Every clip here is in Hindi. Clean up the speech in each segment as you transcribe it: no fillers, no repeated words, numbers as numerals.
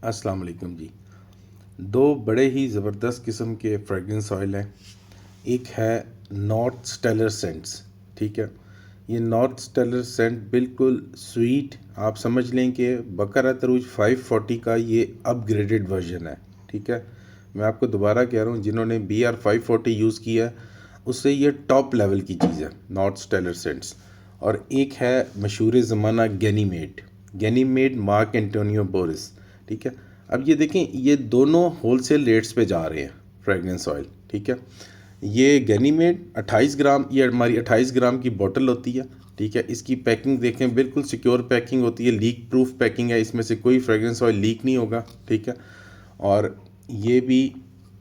अस्सलाम वालेकुम जी। दो बड़े ही ज़बरदस्त किस्म के फ्रेगरेंस ऑयल हैं। एक है नॉर्थ स्टेलर सेंट्स, ठीक है। ये नॉर्थ स्टेलर सेंट बिल्कुल स्वीट, आप समझ लें कि बकरा तरूज 540 का ये अपग्रेडेड वर्जन है, ठीक है। मैं आपको दोबारा कह रहा हूँ, जिन्होंने BR 540 यूज़ किया है उससे ये टॉप लेवल की चीज़ है नॉर्थ स्टेलर सेंट्स। और एक है मशहूर ज़माना गैनीमेड मार्क एंटोनियो बोरिस, ठीक है। अब ये देखें, ये दोनों होलसेल रेट्स पे जा रहे हैं फ्रेगरेंस ऑयल, ठीक है। ये गैनीमेड 28 ग्राम, ये हमारी 28 ग्राम की बोतल होती है, ठीक है। इसकी पैकिंग देखें, बिल्कुल सिक्योर पैकिंग होती है, लीक प्रूफ पैकिंग है, इसमें से कोई फ्रेगरेंस ऑयल लीक नहीं होगा, ठीक है। और ये भी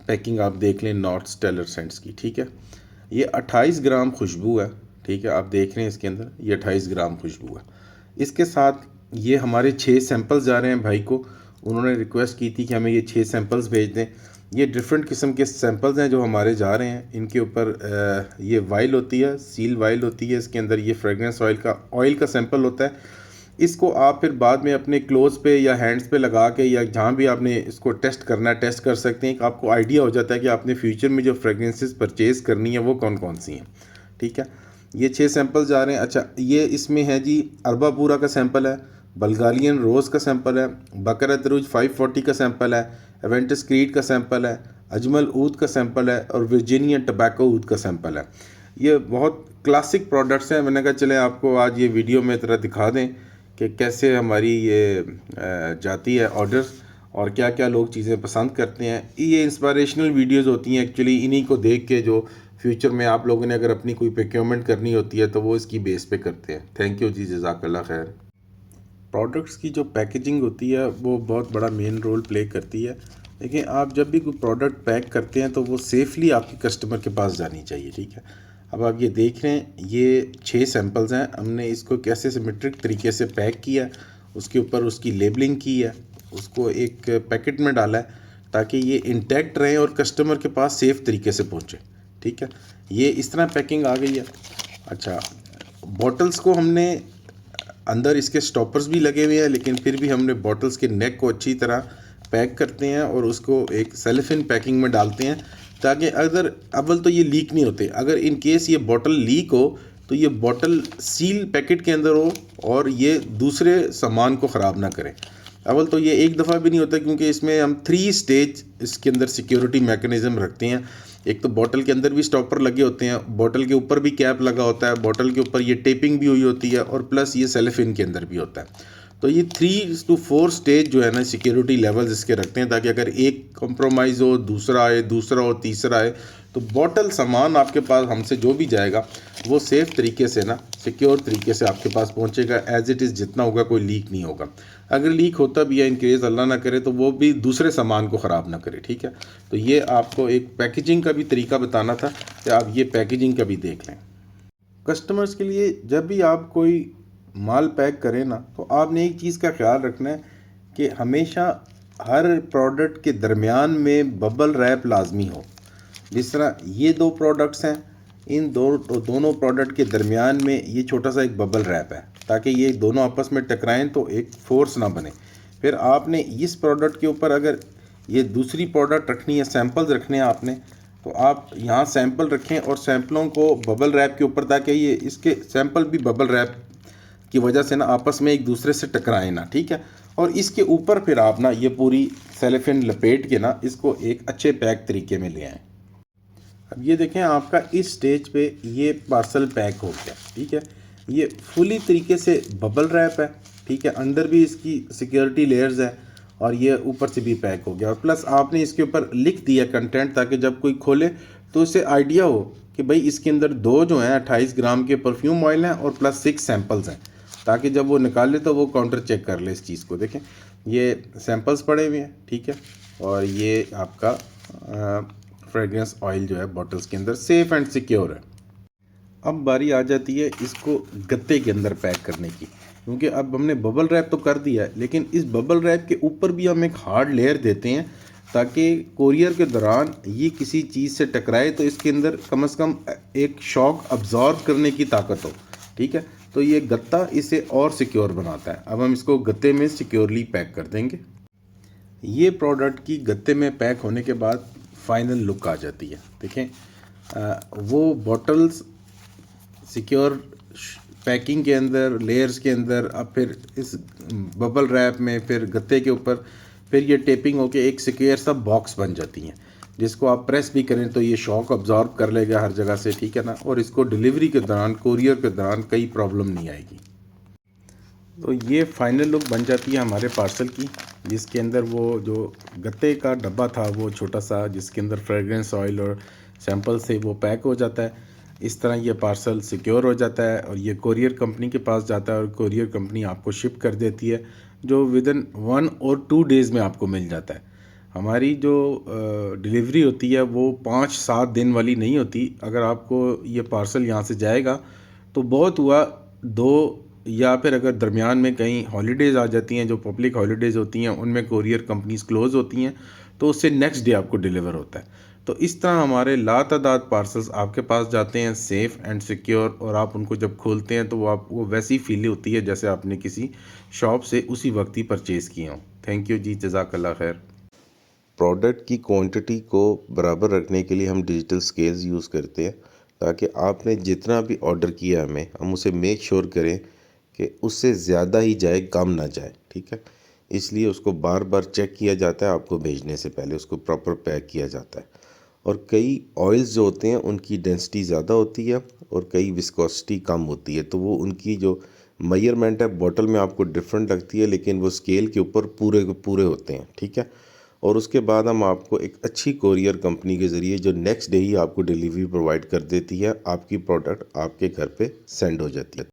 पैकिंग आप देख लें नॉर्थ स्टेलर सेंट्स की, ठीक है। ये 28 ग्राम खुशबू है, ठीक है। आप देख रहे हैं इसके अंदर ये 28 ग्राम खुशबू है। इसके साथ ये हमारे 6 सैंपल्स जा रहे हैं भाई को, उन्होंने रिक्वेस्ट की थी कि हमें ये 6 सैंपल्स भेज दें। ये डिफरेंट किस्म के सैंपल्स हैं जो हमारे जा रहे हैं। इनके ऊपर ये वाइल होती है, सील वाइल होती है, इसके अंदर ये फ्रेगरेंस ऑयल का सैंपल होता है। इसको आप फिर बाद में अपने क्लोज पे या हैंड्स पे लगा के या जहाँ भी आपने इसको टेस्ट करना है टेस्ट कर सकते हैं। आपको आइडिया हो जाता है कि आपने फ्यूचर में जो फ्रेगरेंसेस परचेज़ करनी है वो कौन कौन सी हैं, ठीक है। ये 6 सैंपल जा रहे हैं। अच्छा, ये इसमें है जी अरबापूरा का सैंपल है, बल्गारियन रोज़ का सैंपल है, बकर दरूज 540 का सैंपल है, एवेंटस क्रीड का सैंपल है, अजमल ऊद का सैंपल है और वर्जीनिया टबैको ऊद का सैंपल है। ये बहुत क्लासिक प्रोडक्ट्स हैं। मैंने कहा चलें आपको आज ये वीडियो में तरह दिखा दें कि कैसे हमारी ये जाती है ऑर्डर्स और क्या क्या लोग चीज़ें पसंद करते हैं। ये इंस्पायरेशनल वीडियोस होती हैं एक्चुअली, इन्हीं को देख के जो फ्यूचर में आप लोगों ने अगर अपनी कोई प्रोक्योरमेंट करनी होती है तो वो इसकी बेस पे करते हैं। थैंक यू जी, जज़ाकल्लाह खैर। प्रोडक्ट्स की जो पैकेजिंग होती है वो बहुत बड़ा मेन रोल प्ले करती है। देखिए, आप जब भी कोई प्रोडक्ट पैक करते हैं तो वो सेफ़ली आपके कस्टमर के पास जानी चाहिए, ठीक है। अब आप ये देख रहे हैं, ये 6 सैंपल्स हैं। हमने इसको कैसे सिमेट्रिक तरीके से पैक किया, उसके ऊपर उसकी लेबलिंग की है, उसको एक पैकेट में डाला है ताकि ये इंटैक्ट रहें और कस्टमर के पास सेफ़ तरीके से पहुँचे, ठीक है। ये इस तरह पैकिंग आ गई है। अच्छा, बॉटल्स को हमने अंदर इसके स्टॉपर्स भी लगे हुए हैं, लेकिन फिर भी हमने बॉटल्स के नेक को अच्छी तरह पैक करते हैं और उसको एक सेलोफेन पैकिंग में डालते हैं ताकि अगर अव्वल तो ये लीक नहीं होते, अगर इन केस ये बॉटल लीक हो तो ये बॉटल सील पैकेट के अंदर हो और ये दूसरे सामान को ख़राब ना करें। अव्वल तो ये एक दफ़ा भी नहीं होता, क्योंकि इसमें हम 3 स्टेज इसके अंदर सिक्योरिटी मैकेनिज़्म रखते हैं। एक तो बॉटल के अंदर भी स्टॉपर लगे होते हैं, बॉटल के ऊपर भी कैप लगा होता है, बॉटल के ऊपर ये टेपिंग भी हुई होती है और प्लस ये सेलोफेन के अंदर भी होता है। तो ये 3 to 4 स्टेज जो है ना सिक्योरिटी लेवल्स इसके रखते हैं ताकि अगर एक कंप्रोमाइज़ हो, दूसरा आए, दूसरा हो, तीसरा आए, तो बॉटल सामान आपके पास हमसे जो भी जाएगा वो सेफ़ तरीके से ना सिक्योर तरीके से आपके पास पहुंचेगा। एज इट इज़ जितना होगा, कोई लीक नहीं होगा। अगर लीक होता भी है, इन केस अल्लाह ना करे, तो वो भी दूसरे सामान को ख़राब ना करे, ठीक है। तो ये आपको एक पैकेजिंग का भी तरीका बताना था कि आप ये पैकेजिंग का भी देख लें। कस्टमर्स के लिए जब भी आप कोई माल पैक करें ना, तो आपने एक चीज़ का ख्याल रखना है कि हमेशा हर प्रोडक्ट के दरमियान में बबल रैप लाजमी हो। जिस तरह ये 2 प्रोडक्ट्स हैं, इन दोनों प्रोडक्ट के दरमियान में ये छोटा सा एक बबल रैप है ताकि ये दोनों आपस में टकराएं तो एक फोर्स ना बने। फिर आपने इस प्रोडक्ट के ऊपर अगर ये दूसरी प्रोडक्ट रखनी है, सैंपल्स रखने हैं आपने, तो आप यहाँ सैंपल रखें और सैंपलों को बबल रैप के ऊपर, ताकि ये इसके सैंपल भी बबल रैप की वजह से ना आपस में एक दूसरे से टकराएं ना, ठीक है। और इसके ऊपर फिर आप ना ये पूरी सेलोफेन लपेट के ना इसको एक अच्छे पैक तरीके में ले आएँ। अब ये देखें, आपका इस स्टेज पे ये पार्सल पैक हो गया, ठीक है। ये फुली तरीके से बबल रैप है, ठीक है। अंदर भी इसकी सिक्योरिटी लेयर्स है और ये ऊपर से भी पैक हो गया और प्लस आपने इसके ऊपर लिख दिया कंटेंट ताकि जब कोई खोले तो उसे आइडिया हो कि भाई इसके अंदर 2 जो हैं 28 ग्राम के परफ्यूम ऑयल हैं और प्लस 6 सैंपल्स हैं, ताकि जब वो निकाले तो वो काउंटर चेक कर ले इस चीज़ को। देखें, ये सैंपल्स पड़े हुए हैं, ठीक है। और ये आपका फ्रेगरेंस ऑयल जो है बॉटल्स के अंदर सेफ़ एंड सिक्योर है। अब बारी आ जाती है इसको गत्ते के अंदर पैक करने की, क्योंकि अब हमने बबल रैप तो कर दिया है, लेकिन इस बबल रैप के ऊपर भी हम एक हार्ड लेयर देते हैं ताकि कोरियर के दौरान ये किसी चीज़ से टकराए तो इसके अंदर कम से कम एक शॉक अब्जॉर्ब करने की ताकत हो, ठीक है। तो ये गत्ता इसे और सिक्योर बनाता है। अब हम इसको गत्ते में सिक्योरली पैक कर देंगे। ये प्रोडक्ट की गत्ते में पैक होने के बाद फाइनल लुक आ जाती है। देखें वो बॉटल्स सिक्योर पैकिंग के अंदर, लेयर्स के अंदर, अब फिर इस बबल रैप में, फिर गत्ते के ऊपर, फिर ये टेपिंग होके एक सिक्योर सा बॉक्स बन जाती हैं, जिसको आप प्रेस भी करें तो ये शॉक अब्जॉर्ब कर लेगा हर जगह से, ठीक है ना। और इसको डिलीवरी के दौरान, कोरियर के दौरान कई प्रॉब्लम नहीं आएगी। तो ये फाइनल लुक बन जाती है हमारे पार्सल की, जिसके अंदर वो जो गत्ते का डब्बा था वो छोटा सा, जिसके अंदर फ्रेगरेंस ऑयल और सैंपल से वो पैक हो जाता है। इस तरह ये पार्सल सिक्योर हो जाता है और ये कोरियर कंपनी के पास जाता है और कोरियर कंपनी आपको शिप कर देती है, जो विदिन 1 और 2 डेज़ में आपको मिल जाता है। हमारी जो डिलीवरी होती है वो 5-7 दिन वाली नहीं होती। अगर आपको ये पार्सल यहाँ से जाएगा तो बहुत हुआ 2, या फिर अगर दरमियान में कहीं हॉलीडेज़ आ जाती हैं, जो पब्लिक हॉलीडेज़ होती हैं उनमें कोरियर कंपनीज़ क्लोज़ होती हैं, तो उससे नेक्स्ट डे आपको डिलीवर होता है। तो इस तरह हमारे लातादाद पार्सल्स आपके पास जाते हैं सेफ़ एंड सिक्योर, और आप उनको जब खोलते हैं तो वो आपको वैसी फील होती है जैसे आपने किसी शॉप से उसी वक्त ही परचेज़ किया हो। थैंक यू जी, जज़ाकल्लाह खैर। प्रोडक्ट की क्वांटिटी को बराबर रखने के लिए हम डिजिटल स्केल्स यूज़ करते हैं, ताकि आपने जितना भी ऑर्डर किया हमें, हम उसे मेक श्योर करें कि उससे ज़्यादा ही जाए, कम ना जाए, ठीक है। इसलिए उसको बार बार चेक किया जाता है, आपको भेजने से पहले उसको प्रॉपर पैक किया जाता है। और कई ऑयल्स जो होते हैं उनकी डेंसिटी ज़्यादा होती है और कई विस्कोसिटी कम होती है, तो वो उनकी जो मेजरमेंट है बॉटल में आपको डिफरेंट लगती है, लेकिन वो स्केल के ऊपर पूरे के पूरे होते हैं, ठीक है। और उसके बाद हम आपको एक अच्छी कोरियर कंपनी के ज़रिए जो नेक्स्ट डे ही आपको डिलीवरी प्रोवाइड कर देती है, आपकी प्रोडक्ट आपके घर पे सेंड हो जाती है।